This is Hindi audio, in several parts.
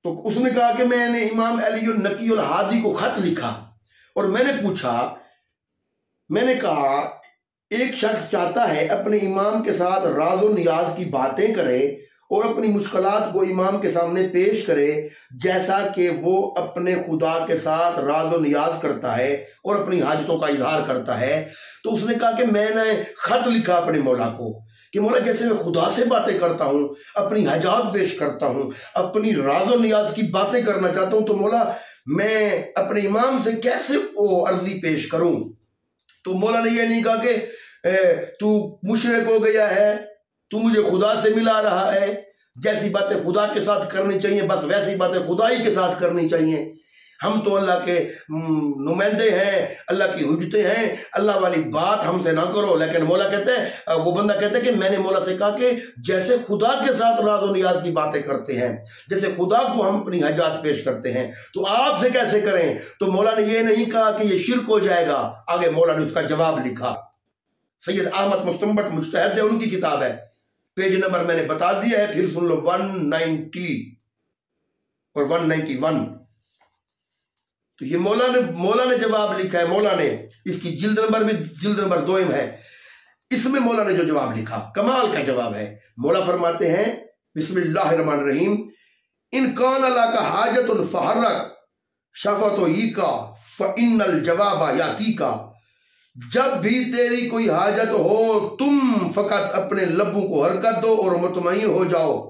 तो उसने कहा कि मैंने इमाम अली नकी और हादी को खत लिखा और मैंने पूछा, मैंने कहा एक शख्स चाहता है अपने इमाम के साथ राज और नियाज की बातें करे और अपनी मुश्किलात को इमाम के सामने पेश करे जैसा कि वो अपने खुदा के साथ राज और नियाज करता है और अपनी हाजतों का इजहार करता है। तो उसने कहा कि मैंने खत लिखा अपने मौला को कि मौला जैसे मैं खुदा से बातें करता हूँ, अपनी हाजात पेश करता हूँ, अपनी राज और नियाज की बातें करना चाहता हूँ, तो मौला मैं अपने इमाम से कैसे वो अर्जी पेश करूं। तो मौला ने ये नहीं कहा कि तू मुशरिक हो गया है, तू मुझे खुदा से मिला रहा है, जैसी बातें खुदा के साथ करनी चाहिए बस वैसी बातें खुदा ही के साथ करनी चाहिए, हम तो अल्लाह के नुमाइंदे हैं, अल्लाह की हुज्जतें हैं, अल्लाह वाली बात हमसे ना करो। लेकिन मौला कहते हैं, वो बंदा कहते हैं कि मैंने मौला से कहा कि जैसे खुदा के साथ राज और नियाज की बातें करते हैं, जैसे खुदा को हम अपनी हजात पेश करते हैं, तो आपसे कैसे करें। तो मौला ने ये नहीं कहा कि ये शिर्क हो जाएगा। आगे मौला ने उसका जवाब लिखा। सैयद अहमद मुस्तंबत मुज्तहिद है, उनकी किताब है, पेज नंबर मैंने बता दिया है, फिर सुन लो 190 और 191। तो ये मौला ने जवाब लिखा है। मौला ने इसकी जिल्द नंबर 2 है। इसमें मौला ने जो जवाब लिखा कमाल का जवाब है। मौला फरमाते हैं बिस्मिल्लाहिर्रहमानिर्रहीम, इन कान अला का हाजतुन फहर्रक शफतो ई का फइन्नल जवाबा याती का। जब भी तेरी कोई हाजत हो तुम फकत अपने लबों को हरकत दो और मुतमईन हो जाओ।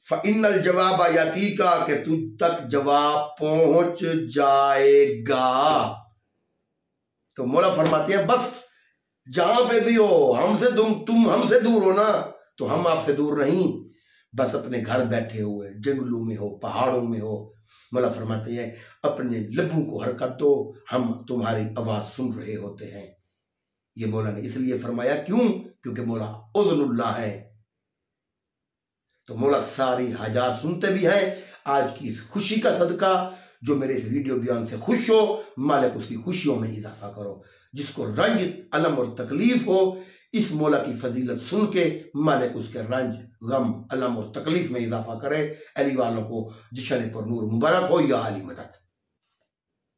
फ़इन्नल जवाब याती का, कि तुझ तक जवाब पहुंच जाएगा। तो मौला फरमाते हैं बस जहां पे भी हो हमसे तुम हमसे दूर हो ना, तो हम आपसे दूर नहीं, बस अपने घर बैठे हुए जंगलों में हो, पहाड़ों में हो, मौला फरमाते हैं अपने लबों को हरकत दो, हम तुम्हारी आवाज सुन रहे होते हैं। ये मौला ने इसलिए फरमाया, क्यों? क्योंकि मौला उज़्नुल्लाह है। तो मौला सारी हाजात सुनते भी हैं। आज की इस खुशी का सदका जो मेरे इस वीडियो बयान से खुश हो, मालिक उसकी खुशियों में इजाफा करो। जिसको रंज अलम और तकलीफ हो, इस मौला की फजीलत सुन के मालिक उसके रंज गम अलम और तकलीफ में इजाफा करे। अली वालों को जिशन पर नूर मुबारक हो या अली मदद।